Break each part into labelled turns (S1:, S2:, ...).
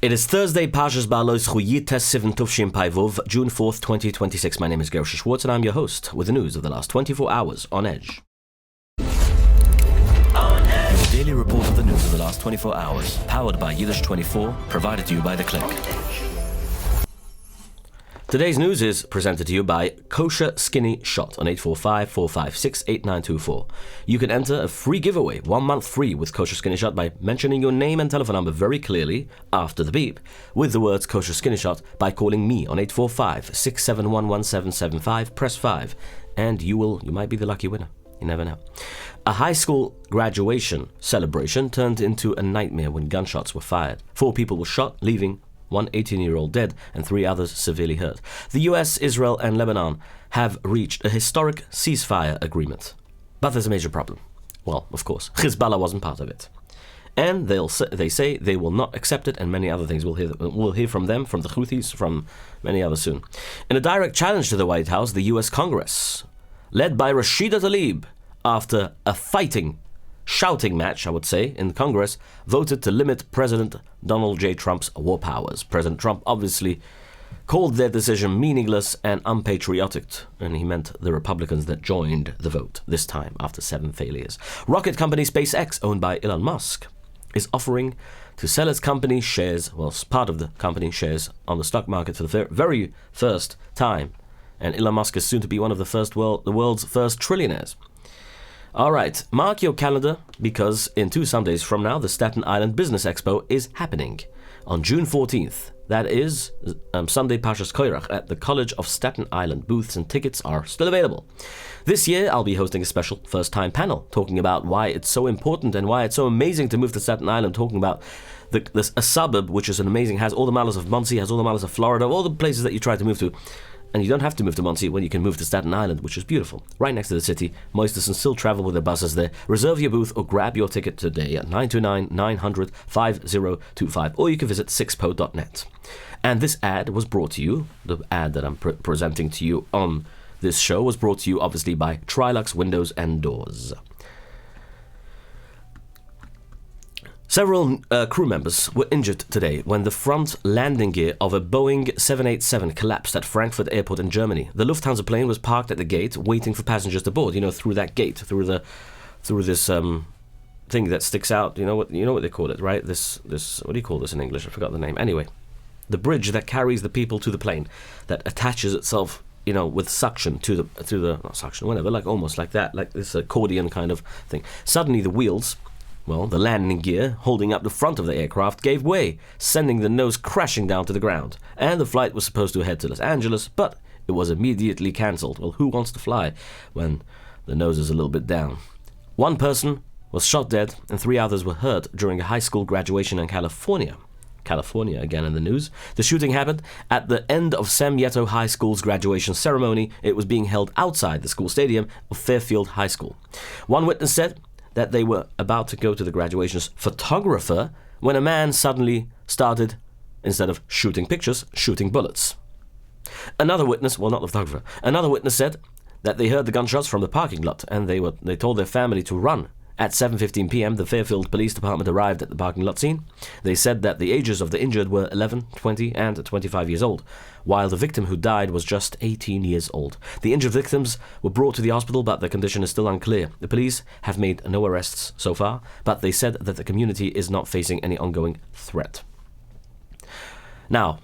S1: It is Thursday, Parshas Ba'alos Chuyit Tes 7 Tuvshin Payvov, June 4th, 2026. My name is Gershy Schwarcz and I'm your host with the news of the last 24 hours on Edge. Your daily report of the news of the last 24 hours, powered by Yiddish24, provided to you by The Click. Today's news is presented to you by Kosher Skinny Shot on 845-456-8924. You can enter a free giveaway, 1 month free with Kosher Skinny Shot by mentioning your name and telephone number very clearly after the beep with the words Kosher Skinny Shot by calling me on 845-671-1775, press 5, and you might be the lucky winner. You never know. A high school graduation celebration turned into a nightmare when gunshots were fired. 4 people were shot, leaving one 18-year-old dead and 3 others severely hurt. The US, Israel and Lebanon have reached a historic ceasefire agreement. But there's a major problem. Well, of course, Hezbollah wasn't part of it. And they say they will not accept it, and many other things. We'll hear from them, from the Houthis, from many others soon. In a direct challenge to the White House, the US Congress, led by Rashida Tlaib, after a shouting match, I would say, in Congress, voted to limit President Donald J. Trump's war powers. President Trump obviously called their decision meaningless and unpatriotic, and he meant the Republicans that joined the vote, this time after 7 failures. Rocket company SpaceX, owned by Elon Musk, is offering to sell its company shares, part of the company shares on the stock market for the very first time. And Elon Musk is soon to be one of the world's first trillionaires. All right, mark your calendar, because in 2 Sundays from now, the Staten Island Business Expo is happening on June 14th. That is Sunday Pashas Koirach at the College of Staten Island. Booths and tickets are still available. This year, I'll be hosting a special first-time panel talking about why it's so important and why it's so amazing to move to Staten Island, talking about a suburb which is has all the miles of Muncie, has all the miles of Florida, all the places that you try to move to. And you don't have to move to Muncie when you can move to Staten Island, which is beautiful. Right next to the city, Moisters can still travel with their buses there. Reserve your booth or grab your ticket today at 929-900-5025, or you can visit sixpo.net. And this ad was brought to you, the ad that I'm presenting to you on this show was brought to you obviously by Trilux Windows and Doors. Several crew members were injured today when the front landing gear of a Boeing 787 collapsed at Frankfurt Airport in Germany. The Lufthansa plane was parked at the gate waiting for passengers to board, through that gate, through this thing that sticks out, you know what they call it, right? This what do you call this in English? I forgot the name. Anyway, the bridge that carries the people to the plane, that attaches itself with suction to the not suction, whatever, like almost like that, like this accordion kind of thing. Suddenly the wheels, the landing gear holding up the front of the aircraft gave way, sending the nose crashing down to the ground. And the flight was supposed to head to Los Angeles, but it was immediately cancelled. Well, who wants to fly when the nose is a little bit down? 1 person was shot dead and 3 others were hurt during a high school graduation in California. California again in the news. The shooting happened at the end of Sam Yeto High School's graduation ceremony. It was being held outside the school stadium of Fairfield High School. One witness said that they were about to go to the graduation's photographer when a man suddenly started, instead of shooting pictures, shooting bullets. Another witness, not the photographer, another witness said that they heard the gunshots from the parking lot and they told their family to run. At 7:15 p.m., the Fairfield Police Department arrived at the parking lot scene. They said that the ages of the injured were 11, 20, and 25 years old, while the victim who died was just 18 years old. The injured victims were brought to the hospital, but their condition is still unclear. The police have made no arrests so far, but they said that the community is not facing any ongoing threat. Now,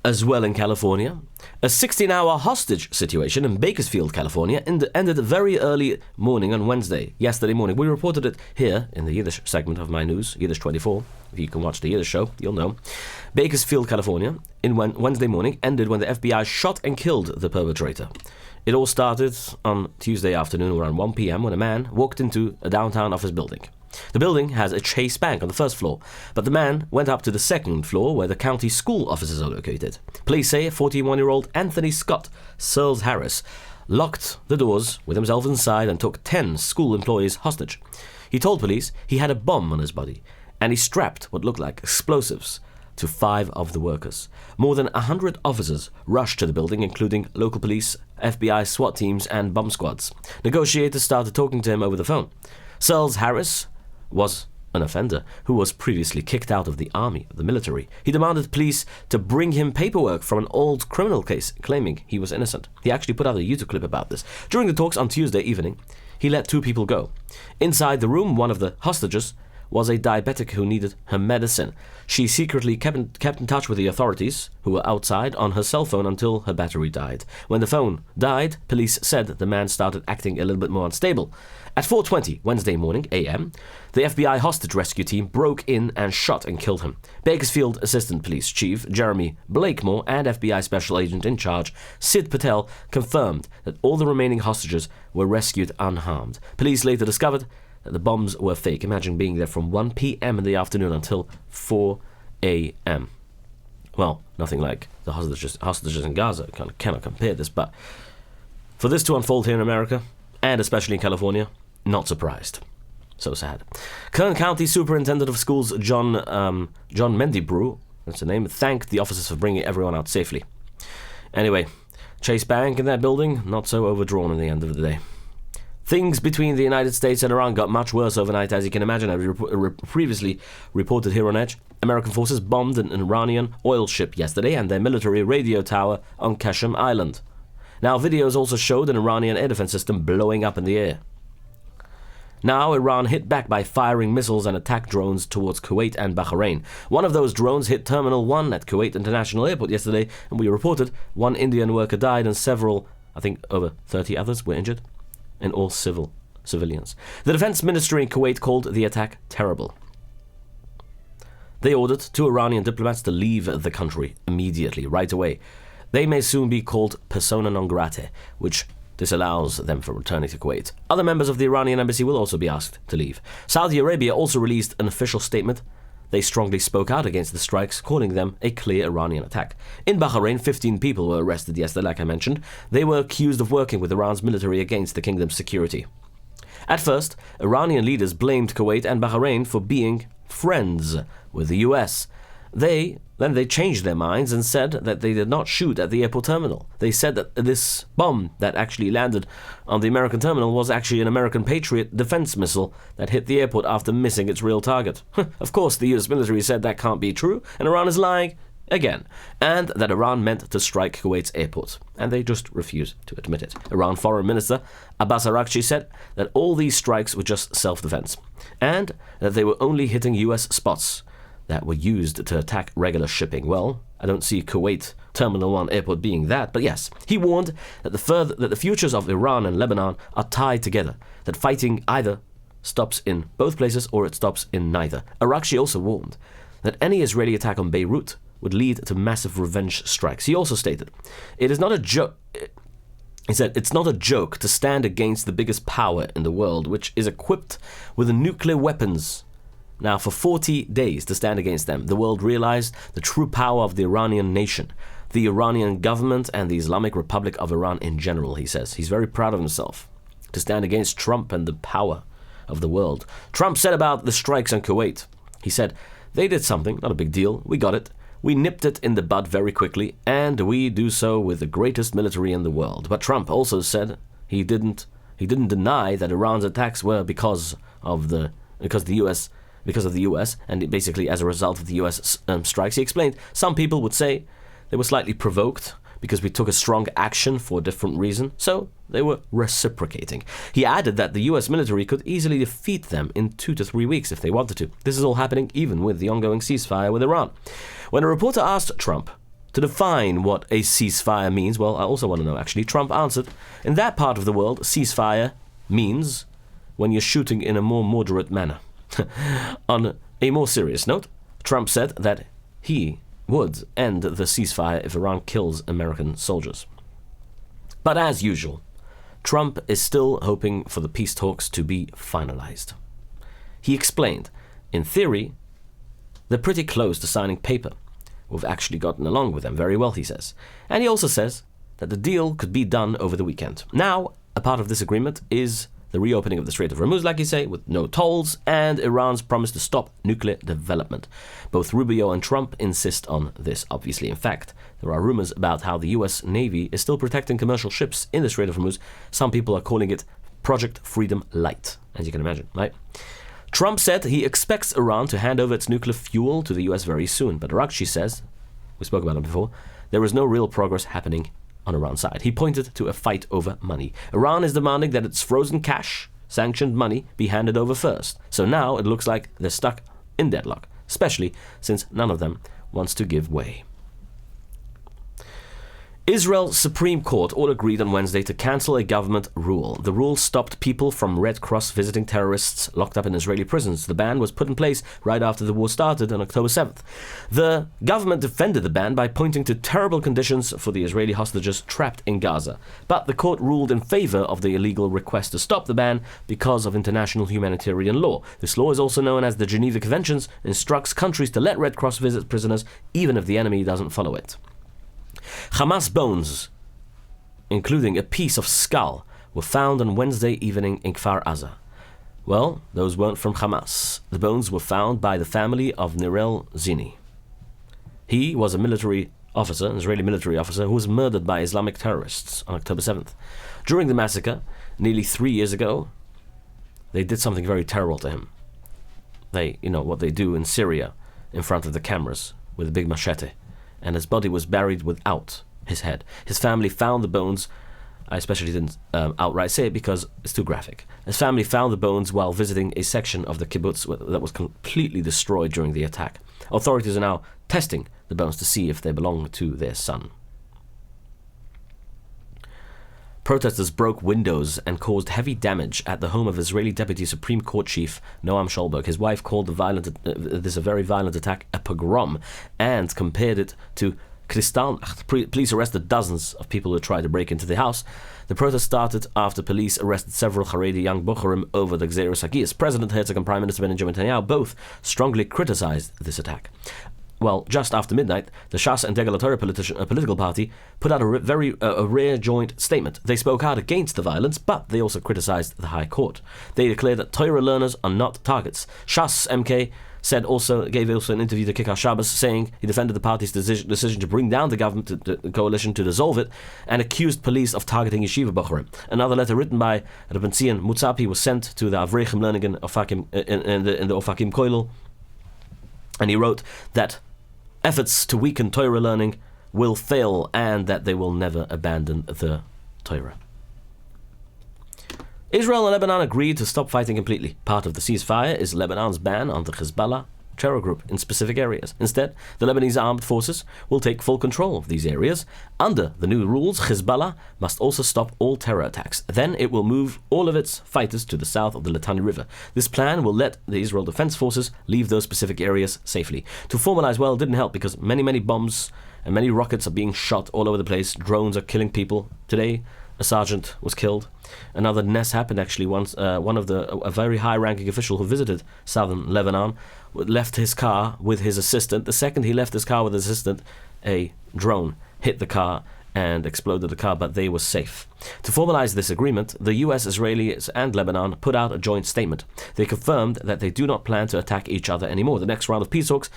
S1: as well in California, a 16-hour hostage situation in Bakersfield, California, ended very early morning on yesterday morning. We reported it here in the Yiddish segment of my news, Yiddish24. If you can watch the Yiddish show, you'll know. Bakersfield, California, Wednesday morning ended when the FBI shot and killed the perpetrator. It all started on Tuesday afternoon around 1 p.m. when a man walked into a downtown office building. The building has a Chase Bank on the first floor, but the man went up to the second floor where the county school offices are located. Police say 41-year-old Anthony Scott Searles Harris locked the doors with himself inside and took 10 school employees hostage. He told police he had a bomb on his body, and he strapped what looked like explosives to 5 of the workers. More than 100 officers rushed to the building, including local police, FBI, SWAT teams, and bomb squads. Negotiators started talking to him over the phone. Searles Harris was an offender who was previously kicked out of the army, the military. He demanded police to bring him paperwork from an old criminal case, claiming he was innocent. He actually put out a YouTube clip about this. During the talks on Tuesday evening, he let 2 people go. Inside the room, one of the hostages was a diabetic who needed her medicine. She secretly kept in touch with the authorities, who were outside, on her cell phone until her battery died. When the phone died, police said the man started acting a little bit more unstable. At 4:20 Wednesday morning, a.m., the FBI hostage rescue team broke in and shot and killed him. Bakersfield Assistant Police Chief Jeremy Blakemore and FBI Special Agent in charge Sid Patel confirmed that all the remaining hostages were rescued unharmed. Police later discovered that the bombs were fake. Imagine being there from 1 p.m. in the afternoon until 4 a.m. Well, nothing like the hostages in Gaza. Cannot compare this, but for this to unfold here in America, and especially in California, not surprised. So sad. Kern County Superintendent of Schools John Mendibrew, that's the name, thanked the officers for bringing everyone out safely. Anyway, Chase Bank in that building, not so overdrawn in the end of the day. Things between the United States and Iran got much worse overnight, as you can imagine. As previously reported here on Edge, American forces bombed an Iranian oil ship yesterday and their military radio tower on Qasem Island. Now, videos also showed an Iranian air defense system blowing up in the air. Now, Iran hit back by firing missiles and attack drones towards Kuwait and Bahrain. One of those drones hit Terminal 1 at Kuwait International Airport yesterday, and we reported 1 Indian worker died and several, I think over 30 others were injured, and all civilians. The defense ministry in Kuwait called the attack terrible. They ordered 2 Iranian diplomats to leave the country immediately, right away. They may soon be called persona non grata, which disallows them from returning to Kuwait. Other members of the Iranian embassy will also be asked to leave. Saudi Arabia also released an official statement. They strongly spoke out against the strikes, calling them a clear Iranian attack. In Bahrain, 15 people were arrested yesterday, like I mentioned. They were accused of working with Iran's military against the kingdom's security. At first, Iranian leaders blamed Kuwait and Bahrain for being friends with the US. Then they changed their minds and said that they did not shoot at the airport terminal. They said that this bomb that actually landed on the American terminal was actually an American Patriot defense missile that hit the airport after missing its real target. Of course, the US military said that can't be true, and Iran is lying again, and that Iran meant to strike Kuwait's airport, and they just refused to admit it. Iran Foreign Minister Abbas Araghchi said that all these strikes were just self-defense, and that they were only hitting US spots that were used to attack regular shipping. Well, I don't see Kuwait Terminal 1 airport being that, but yes, he warned that the futures of Iran and Lebanon are tied together, that fighting either stops in both places or it stops in neither. Araghchi also warned that any Israeli attack on Beirut would lead to massive revenge strikes. He also stated, "It is not a joke." He said, "It's not a joke to stand against the biggest power in the world, which is equipped with nuclear weapons. Now, for 40 days to stand against them, the world realized the true power of the Iranian nation, the Iranian government, and the Islamic Republic of Iran in general," he says. He's very proud of himself to stand against Trump and the power of the world. Trump said about the strikes on Kuwait, he said, "They did something, not a big deal. We got it. We nipped it in the bud very quickly, and we do so with the greatest military in the world." But Trump also said he didn't deny that Iran's attacks were because of the US, and basically as a result of the US strikes. He explained, "Some people would say they were slightly provoked because we took a strong action for a different reason, so they were reciprocating." He added that the US military could easily defeat them in 2 to 3 weeks if they wanted to. This is all happening even with the ongoing ceasefire with Iran. When a reporter asked Trump to define what a ceasefire means, well, I also want to know actually, Trump answered, "In that part of the world, ceasefire means when you're shooting in a more moderate manner." On a more serious note, Trump said that he would end the ceasefire if Iran kills American soldiers. But as usual, Trump is still hoping for the peace talks to be finalized. He explained, in theory, they're pretty close to signing paper. We've actually gotten along with them very well, he says. And he also says that the deal could be done over the weekend. Now, a part of this agreement is the reopening of the Strait of Hormuz, like you say, with no tolls, and Iran's promise to stop nuclear development. Both Rubio and Trump insist on this, obviously. In fact, there are rumors about how the US Navy is still protecting commercial ships in the Strait of Hormuz. Some people are calling it Project Freedom Light, as you can imagine, right? Trump said he expects Iran to hand over its nuclear fuel to the US very soon, but Rakshi says, we spoke about it before, there is no real progress happening on Iran's side. He pointed to a fight over money. Iran is demanding that its frozen cash, sanctioned money, be handed over first. So now it looks like they're stuck in deadlock, especially since none of them wants to give way. Israel's Supreme Court all agreed on Wednesday to cancel a government rule. The rule stopped people from Red Cross visiting terrorists locked up in Israeli prisons. The ban was put in place right after the war started on October 7th. The government defended the ban by pointing to terrible conditions for the Israeli hostages trapped in Gaza. But the court ruled in favor of the illegal request to stop the ban because of international humanitarian law. This law is also known as the Geneva Conventions, instructs countries to let Red Cross visit prisoners even if the enemy doesn't follow it. Hamas bones, including a piece of skull, were found on Wednesday evening in Kfar Aza. Well, those weren't from Hamas. The bones were found by the family of Nirel Zini. He was a military officer, an Israeli military officer, who was murdered by Islamic terrorists on October 7th. During the massacre, nearly 3 years ago, they did something very terrible to him. What they do in Syria in front of the cameras with a big machete. And his body was buried without his head. His family found the bones. I especially didn't outright say it because it's too graphic. His family found the bones while visiting a section of the kibbutz that was completely destroyed during the attack. Authorities are now testing the bones to see if they belong to their son. Protesters broke windows and caused heavy damage at the home of Israeli Deputy Supreme Court Chief Noam Scholberg. His wife called this a very violent attack a pogrom and compared it to Kristallnacht. Police arrested dozens of people who tried to break into the house. The protest started after police arrested several Haredi young Bochurim over the Gzeros Hagias. President Herzog and Prime Minister Benjamin Netanyahu both strongly criticized this attack. Well, just after midnight, the Shas and Degel Torah political party put out a rare joint statement. They spoke out against the violence, but they also criticized the High Court. They declared that Torah learners are not targets. Shas MK gave an interview to Kikar Shabbos, saying he defended the party's decision to bring down the government, the coalition, to dissolve it, and accused police of targeting yeshiva bochurim. Another letter written by Rabban Zion Mutzapi was sent to the Avreichim learning in the Ofakim Koilel, and he wrote that efforts to weaken Torah learning will fail and that they will never abandon the Torah. Israel and Lebanon agreed to stop fighting completely. Part of the ceasefire is Lebanon's ban on the Hezbollah terror group in specific areas. Instead, the Lebanese armed forces will take full control of these areas. Under the new rules, Hezbollah must also stop all terror attacks. Then it will move all of its fighters to the south of the Litani River. This plan will let the Israel Defense Forces leave those specific areas safely. To formalize, well, it didn't help because many bombs and many rockets are being shot all over the place. Drones are killing people. Today, a sergeant was killed. Another nest happened actually once. A very high-ranking official who visited southern Lebanon left his car with his assistant. The second he left his car with his assistant, a drone hit the car and exploded the car, but they were safe. To formalize this agreement, the US, Israelis, and Lebanon put out a joint statement. They confirmed that they do not plan to attack each other anymore. The next round of peace talks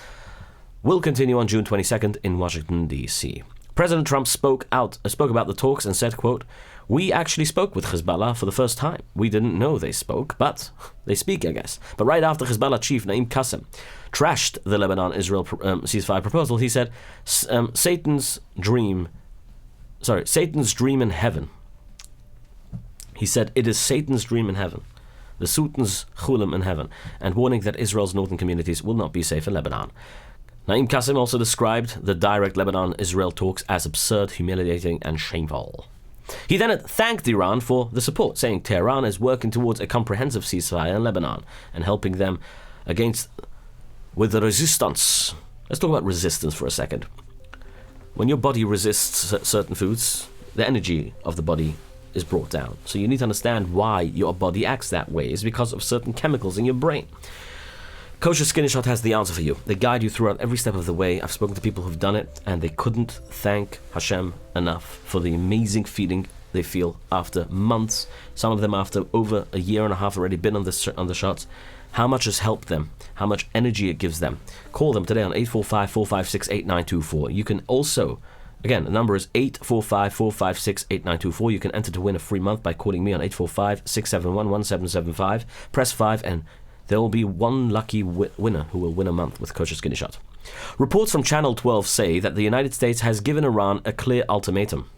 S1: will continue on June 22nd in Washington, D.C. President Trump spoke about the talks and said, quote, "We actually spoke with Hezbollah for the first time. We didn't know they spoke, but they speak, I guess." But right after Hezbollah chief Naim Qassem trashed the Lebanon-Israel ceasefire proposal, he said, Satan's dream in heaven. He said, "It is Satan's dream in heaven, the Sultan's chulim in heaven," and warning that Israel's northern communities will not be safe in Lebanon. Naim Qassem also described the direct Lebanon-Israel talks as absurd, humiliating, and shameful. He then thanked Iran for the support, saying Tehran is working towards a comprehensive ceasefire in Lebanon and helping them with the resistance. Let's talk about resistance for a second. When your body resists certain foods, the energy of the body is brought down. So you need to understand why your body acts that way. It's because of certain chemicals in your brain. Kosher Skinny Shot has the answer for you. They guide you throughout every step of the way. I've spoken to people who've done it, and they couldn't thank Hashem enough for the amazing feeling they feel after months. Some of them after over a year and a half already been on the shots. How much has helped them, how much energy it gives them. Call them today on 845-456-8924. You can also, again, the number is 845-456-8924. You can enter to win a free month by calling me on 845-671-1775. Press 5 and There will be one lucky winner who will win a month with kosher skinny shot. Reports from Channel 12 say that the United States has given Iran a clear ultimatum.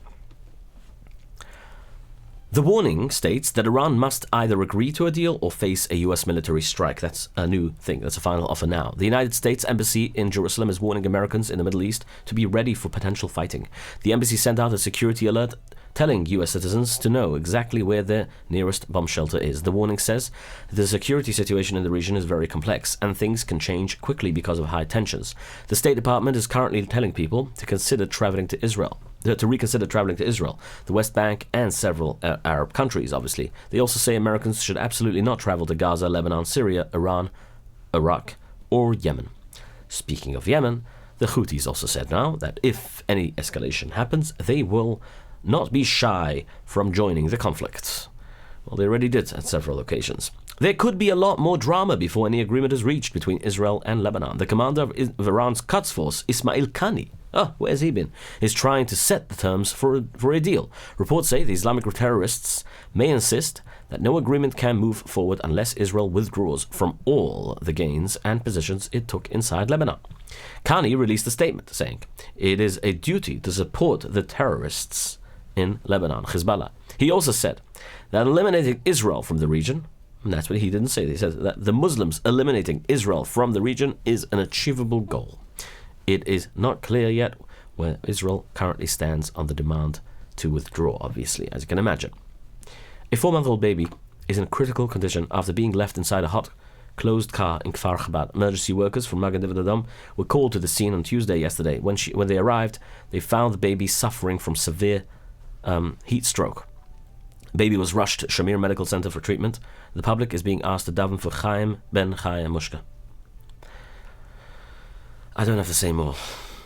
S1: The warning states that Iran must either agree to a deal or face a US military strike. That's a new thing. That's a final offer now. The United States Embassy in Jerusalem is warning Americans in the Middle East to be ready for potential fighting. The embassy sent out a security alert telling US citizens to know exactly where their nearest bomb shelter is. The warning says the security situation in the region is very complex and things can change quickly because of high tensions. The State Department is currently telling people to consider traveling to Israel. To reconsider traveling to Israel, the West Bank, and several Arab countries, obviously. They also say Americans should absolutely not travel to Gaza, Lebanon, Syria, Iran, Iraq, or Yemen. Speaking of Yemen, the Houthis also said now that if any escalation happens, they will not be shy from joining the conflict. Well, they already did at several occasions. There could be a lot more drama before any agreement is reached between Israel and Lebanon. The commander of Iran's Quds Force, Ismail Qani, where's he been? Is trying to set the terms for a deal. Reports say the Islamic terrorists may insist that no agreement can move forward unless Israel withdraws from all the gains and positions it took inside Lebanon. Qani released a statement saying it is a duty to support the terrorists in Lebanon, Hezbollah. He also said that eliminating Israel from the region, and that's what he didn't say, he said that the Muslims eliminating Israel from the region is an achievable goal. It is not clear yet where Israel currently stands on the demand to withdraw, obviously, as you can imagine. A 4-month-old baby is in critical condition after being left inside a hot, closed car in Kfar Chabad. Emergency workers from Magen David Adom were called to the scene on Tuesday yesterday. When they arrived, they found the baby suffering from severe heat stroke. The baby was rushed to Shamir Medical Center for treatment. The public is being asked to daven for Chaim ben Chaya Mushka. I don't have to say more,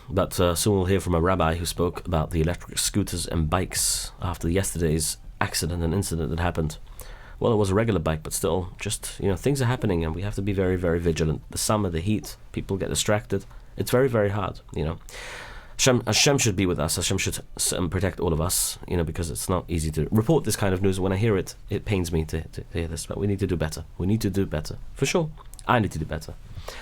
S1: but soon we'll hear from a rabbi who spoke about the electric scooters and bikes after yesterday's accident and incident that happened. Well, it was a regular bike, but still, just, things are happening and we have to be very, very vigilant. The summer, the heat, people get distracted. It's very, very hard, Hashem should be with us. Hashem should protect all of us, because it's not easy to report this kind of news. When I hear it, it pains me to hear this, but we need to do better. We need to do better, for sure. I need to do better.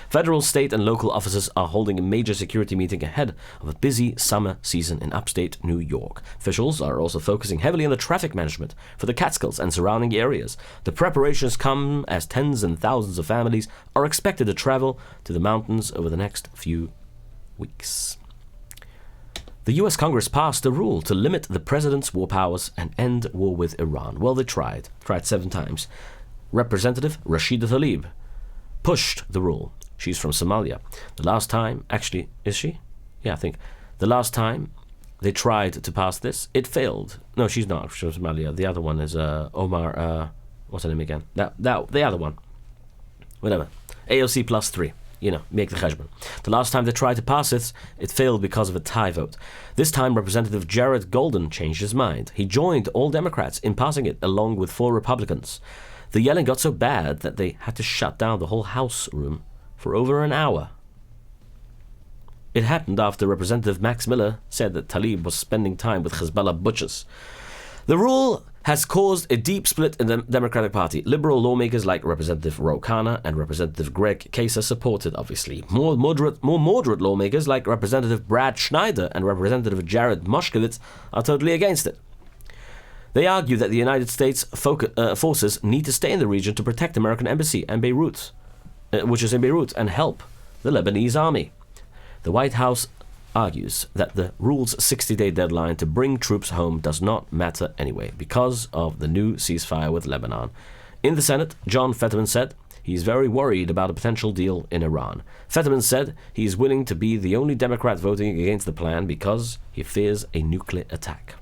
S1: Federal, state, and local officers are holding a major security meeting ahead of a busy summer season in upstate New York. Officials are also focusing heavily on the traffic management for the Catskills and surrounding areas. The preparations come as tens and thousands of families are expected to travel to the mountains over the next few weeks. The US Congress passed a rule to limit the president's war powers and end war with Iran. Well, they tried 7 times. Representative Rashida Tlaib pushed the rule. She's from Somalia. The last time, actually, is she? Yeah, I think. The last time they tried to pass this, it failed. No, she's not. She's from Somalia. The other one is Omar, what's her name again? The other one. Whatever. AOC plus 3. Make the cheshbon. The last time they tried to pass it, it failed because of a tie vote. This time, Representative Jared Golden changed his mind. He joined all Democrats in passing it, along with 4 Republicans. The yelling got so bad that they had to shut down the whole House room for over an hour. It happened after Representative Max Miller said that Tlaib was spending time with Hezbollah butchers. The rule has caused a deep split in the Democratic Party. Liberal lawmakers like Representative Ro Khanna and Representative Greg Casey supported, obviously. More moderate lawmakers like Representative Brad Schneider and Representative Jared Moshkowitz are totally against it. They argue that the United States forces need to stay in the region to protect the American embassy and Beirut, which is in Beirut, and help the Lebanese army. The White House argues that the rule's 60-day deadline to bring troops home does not matter anyway because of the new ceasefire with Lebanon. In the Senate, John Fetterman said he's very worried about a potential deal in Iran. Fetterman said he's willing to be the only Democrat voting against the plan because he fears a nuclear attack.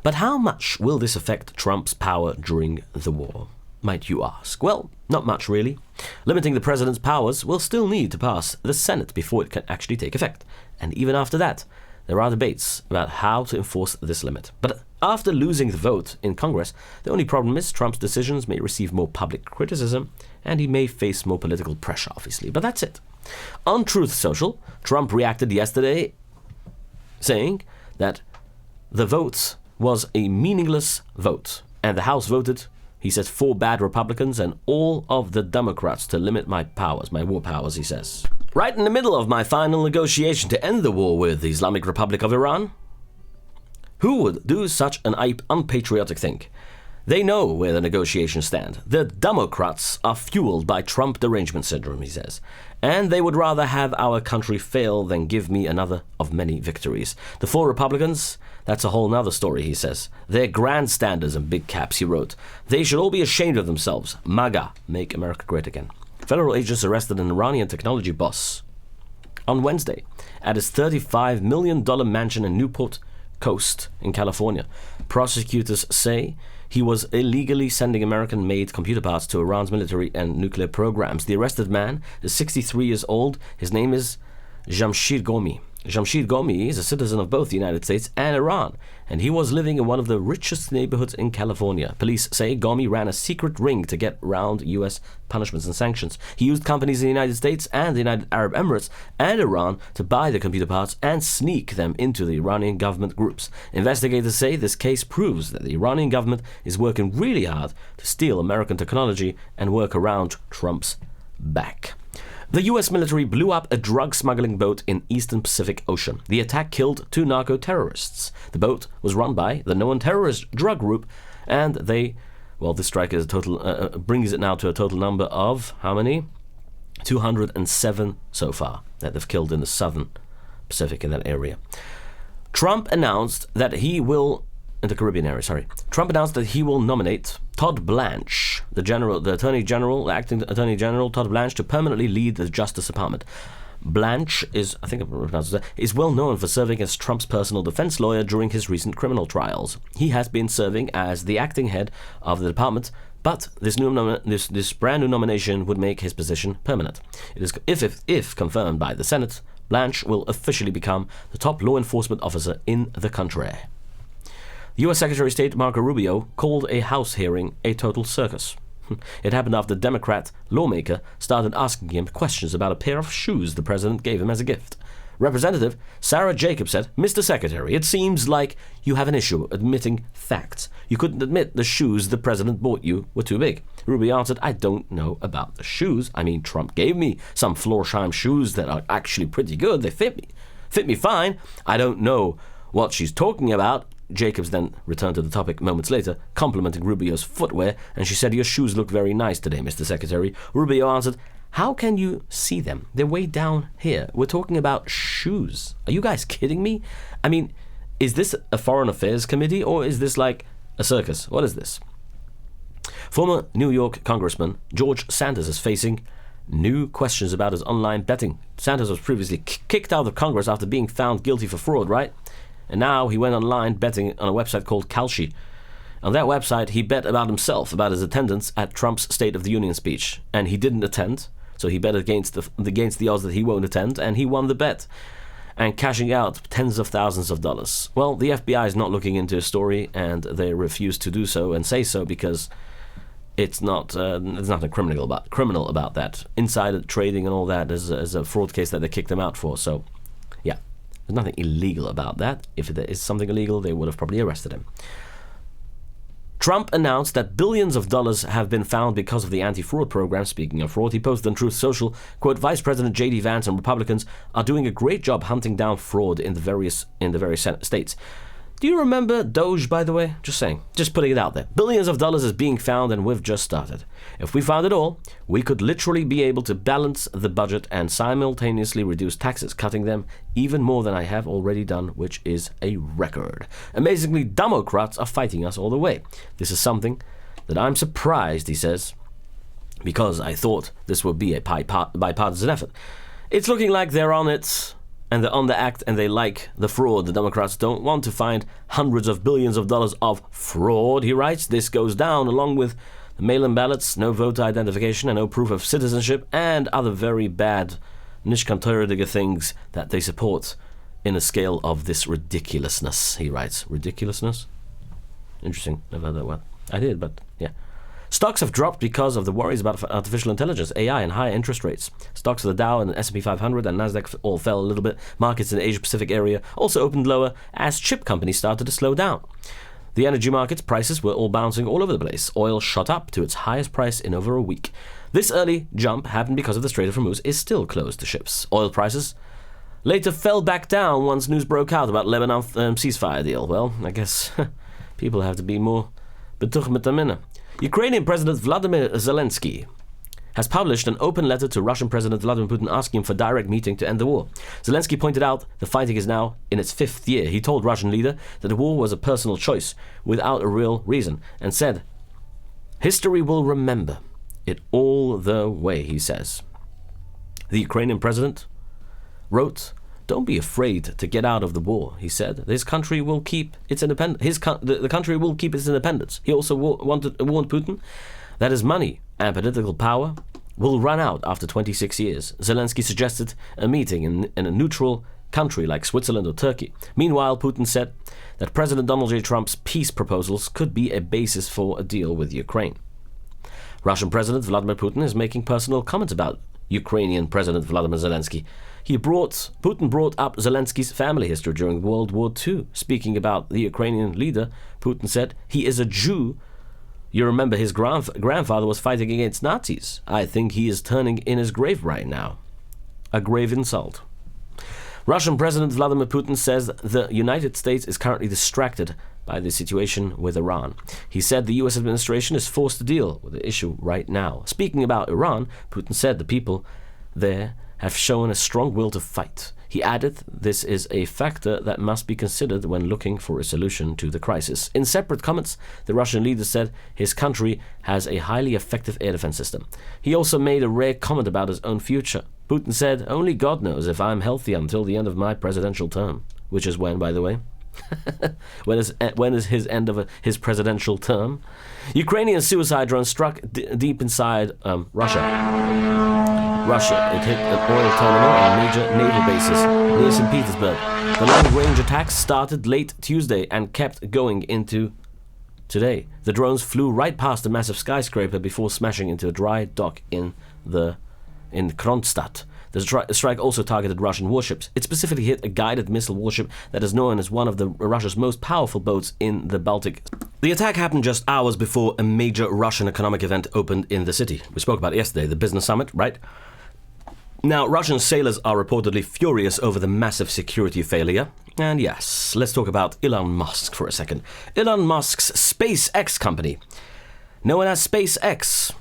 S1: But how much will this affect Trump's power during the war, might you ask? Well, not much really. Limiting the president's powers will still need to pass the Senate before it can actually take effect. And even after that, there are debates about how to enforce this limit. But after losing the vote in Congress, the only problem is Trump's decisions may receive more public criticism and he may face more political pressure, obviously. But that's it. On Truth Social, Trump reacted yesterday saying that the vote was a meaningless vote and the House voted He says 4 bad Republicans and all of the Democrats to limit my powers, my war powers, he says. Right in the middle of my final negotiation to end the war with the Islamic Republic of Iran? Who would do such an unpatriotic thing? They know where the negotiations stand. The Democrats are fueled by Trump derangement syndrome, he says. And they would rather have our country fail than give me another of many victories. The 4 Republicans, that's a whole nother story, he says. They're grandstanders and big caps, he wrote. They should all be ashamed of themselves. MAGA, make America great again. Federal agents arrested an Iranian technology boss on Wednesday at his $35 million mansion in Newport Coast in California. Prosecutors say he was illegally sending American-made computer parts to Iran's military and nuclear programs. The arrested man is 63 years old. His name is Jamshid Gomi. Jamshid Gomi is a citizen of both the United States and Iran, and he was living in one of the richest neighborhoods in California. Police say Gomi ran a secret ring to get around U.S. punishments and sanctions. He used companies in the United States and the United Arab Emirates and Iran to buy the computer parts and sneak them into the Iranian government groups. Investigators say this case proves that the Iranian government is working really hard to steal American technology and work around Trump's back. The U.S. military blew up a drug smuggling boat in Eastern Pacific Ocean. The attack killed 2 narco-terrorists. The boat was run by the known terrorist drug group, and this strike is a total brings it now to a total number of how many? 207 so far that they've killed in the Southern Pacific in that area. Trump announced that he will in the Caribbean area, Trump announced that he will nominate Todd Blanche, the acting Attorney General Todd Blanche, to permanently lead the Justice Department. Blanche is well known for serving as Trump's personal defense lawyer during his recent criminal trials. He has been serving as the acting head of the department, but this brand new nomination would make his position permanent. It is if confirmed by the Senate, Blanche will officially become the top law enforcement officer in the country. U.S. Secretary of State Marco Rubio called a House hearing a total circus. It happened after the Democrat lawmaker started asking him questions about a pair of shoes the president gave him as a gift. Representative Sarah Jacobs said, "Mr. Secretary, it seems like you have an issue admitting facts. You couldn't admit the shoes the president bought you were too big." Rubio answered, "I don't know about the shoes. I mean, Trump gave me some Florsheim shoes that are actually pretty good. They fit me fine. I don't know what she's talking about." Jacobs then returned to the topic moments later, complimenting Rubio's footwear, and she said, "Your shoes look very nice today, Mr. Secretary." Rubio answered, "How can you see them? They're way down here. We're talking about shoes. Are you guys kidding me? I mean, is this a foreign affairs committee or is this like a circus? What is this?" Former New York Congressman George Sanders is facing new questions about his online betting. Sanders was previously kicked out of Congress after being found guilty for fraud, right? And now he went online betting on a website called Kalshi. On that website, he bet about himself, about his attendance at Trump's State of the Union speech. And he didn't attend, so he bet against the odds that he won't attend, and he won the bet, and cashing out tens of thousands of dollars. Well, the FBI is not looking into his story, and they refuse to do so and say so because there's nothing criminal about that. Insider trading and all that is a fraud case that they kicked him out for, so yeah. There's nothing illegal about that. If there is something illegal, they would have probably arrested him. Trump announced that billions of dollars have been found because of the anti-fraud program. Speaking of fraud, he posted on Truth Social, quote, "Vice President J.D. Vance and Republicans are doing a great job hunting down fraud in the various states." Do you remember Doge, by the way? Just saying. Just putting it out there. Billions of dollars is being found and we've just started. If we found it all, we could literally be able to balance the budget and simultaneously reduce taxes, cutting them even more than I have already done, which is a record. Amazingly, Democrats are fighting us all the way. This is something that I'm surprised, he says, because I thought this would be a bipartisan effort. It's looking like they're on it. And they're on the act and they like the fraud. The Democrats don't want to find hundreds of billions of dollars of fraud, he writes. This goes down along with the mail-in ballots, no voter identification and no proof of citizenship, and other very bad nishkantordige things that they support in a scale of this ridiculousness, he writes. Ridiculousness? Interesting. Never heard that word. I did, but yeah. Stocks have dropped because of the worries about artificial intelligence, AI, and higher interest rates. Stocks of the Dow and the S&P 500 and Nasdaq all fell a little bit. Markets in the Asia-Pacific area also opened lower as chip companies started to slow down. The energy markets prices were all bouncing all over the place. Oil shot up to its highest price in over a week. This early jump happened because of the Strait of Hormuz is still closed to ships. Oil prices later fell back down once news broke out about Lebanon ceasefire deal. Well, I guess people have to be more betuch mit der minne. Ukrainian President Vladimir Zelensky has published an open letter to Russian President Vladimir Putin asking him for direct meeting to end the war. Zelensky pointed out the fighting is now in its 5th year. He told Russian leader that the war was a personal choice without a real reason and said, "History will remember it all the way," he says. The Ukrainian president wrote, "Don't be afraid to get out of the war," he said. This country will keep its independence. The country will keep its independence. He also warned Putin that his money and political power will run out after 26 years. Zelensky suggested a meeting in a neutral country like Switzerland or Turkey. Meanwhile, Putin said that President Donald J. Trump's peace proposals could be a basis for a deal with Ukraine. Russian President Vladimir Putin is making personal comments about Ukrainian President Vladimir Zelensky. Putin brought up Zelensky's family history during World War II. Speaking about the Ukrainian leader, Putin said, "He is a Jew. You remember his grandfather was fighting against Nazis. I think he is turning in his grave right now." A grave insult. Russian President Vladimir Putin says the United States is currently distracted by the situation with Iran. He said the U.S. administration is forced to deal with the issue right now. Speaking about Iran, Putin said the people there have shown a strong will to fight. He added this is a factor that must be considered when looking for a solution to the crisis. In separate comments, the Russian leader said his country has a highly effective air defense system. He also made a rare comment about his own future. Putin said, "Only God knows if I'm healthy until the end of my presidential term," which is when, by the way. When is his end of his presidential term? Ukrainian suicide drone struck deep inside Russia. It hit an oil terminal and major naval bases near St. Petersburg. The long-range attacks started late Tuesday and kept going into today. The drones flew right past a massive skyscraper before smashing into a dry dock in Kronstadt. The strike also targeted Russian warships. It specifically hit a guided missile warship that is known as one of Russia's most powerful boats in the Baltic. The attack happened just hours before a major Russian economic event opened in the city. We spoke about it yesterday, the business summit, right? Now, Russian sailors are reportedly furious over the massive security failure. And yes, let's talk about Elon Musk for a second. Elon Musk's SpaceX company, known as SpaceX,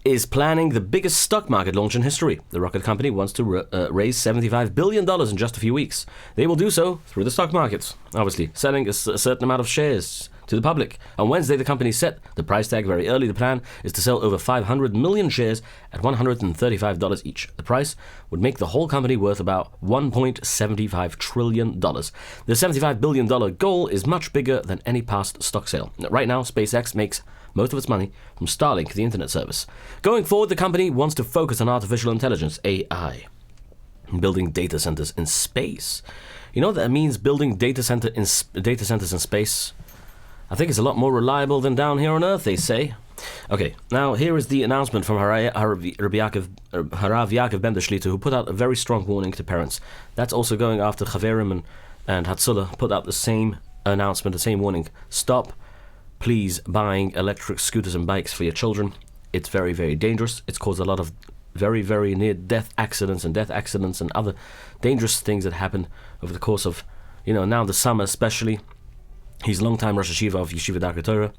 S1: is planning the biggest stock market launch in history. The rocket company wants to raise $75 billion in just a few weeks. They will do so through the stock markets, obviously, selling a certain amount of shares to the public. On Wednesday, the company set the price tag very early. The plan is to sell over 500 million shares at $135 each. The price would make the whole company worth about $1.75 trillion. The $75 billion goal is much bigger than any past stock sale. Right now, SpaceX makes most of its money from Starlink, the internet service. Going forward, the company wants to focus on artificial intelligence, AI, building data centers in space. You know what that means, building data centers in space? I think it's a lot more reliable than down here on Earth, they say. Okay, now here is the announcement from Harav Yaakov Ben-Dashlitta, who put out a very strong warning to parents. That's also going after Chaverim and Hatzalah put out the same announcement, the same warning. Stop, please, buying electric scooters and bikes for your children. It's very, very dangerous. It's caused a lot of very, very near-death accidents and other dangerous things that happen over the course of, now the summer especially. He's longtime Rosh Hashiva of Yeshiva Darkei Torah,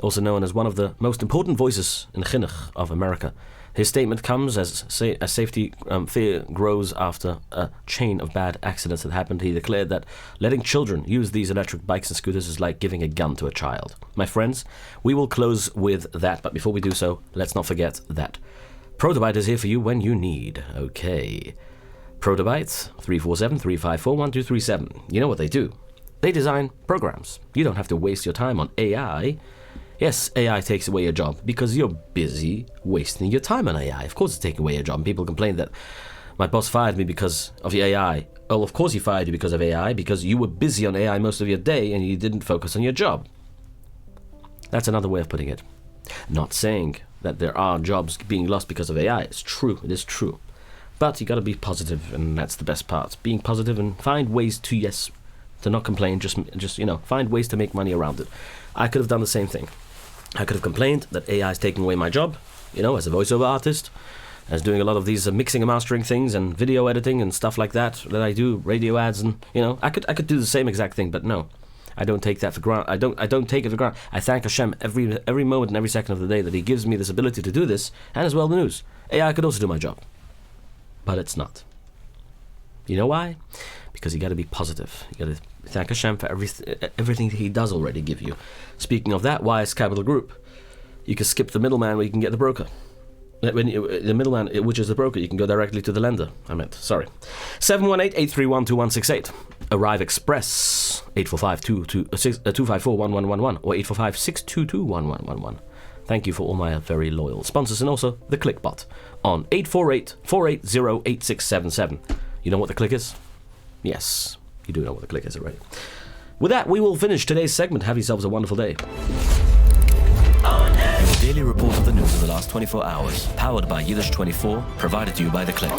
S1: also known as one of the most important voices in Chinuch of America. His statement comes as safety fear grows after a chain of bad accidents that happened. He declared that letting children use these electric bikes and scooters is like giving a gun to a child. My friends, we will close with that, but before we do so, let's not forget that Protobyte is here for you when you need. Okay. Protobyte, 347-354-1237. You know what they do. They design programs. You don't have to waste your time on AI. Yes, AI takes away your job because you're busy wasting your time on AI. Of course it's taking away your job. And people complain that my boss fired me because of the AI. Well, of course he fired you because of AI, because you were busy on AI most of your day and you didn't focus on your job. That's another way of putting it. Not saying that there are jobs being lost because of AI. It's true. It is true. But you got to be positive, and that's the best part. Being positive and find ways to, to not complain, just find ways to make money around it. I could have done the same thing. I could have complained that AI is taking away my job, as a voiceover artist, as doing a lot of these mixing and mastering things and video editing and stuff like that I do, radio ads, and I could do the same exact thing, but no. I don't take that for granted. I don't take it for granted. I thank Hashem every moment and every second of the day that He gives me this ability to do this, and as well the news. AI could also do my job, but it's not. You know why? Because you got to be positive. You got to thank Hashem for everything He does already give you. Speaking of that, why is Capital Group? You can skip the middleman where you can get the broker. The middleman, which is the broker, you can go directly to the lender. 718-831-2168. Arrive Express, 845-254-1111 or 845-622-1111. Thank you for all my very loyal sponsors, and also the ClickBot on 848-480-8677. You know what the click is? Yes, you do know what the click is already. With that, we will finish today's segment. Have yourselves a wonderful day.
S2: Your daily report of the news of the last 24 hours, powered by Yiddish24, provided to you by The Click.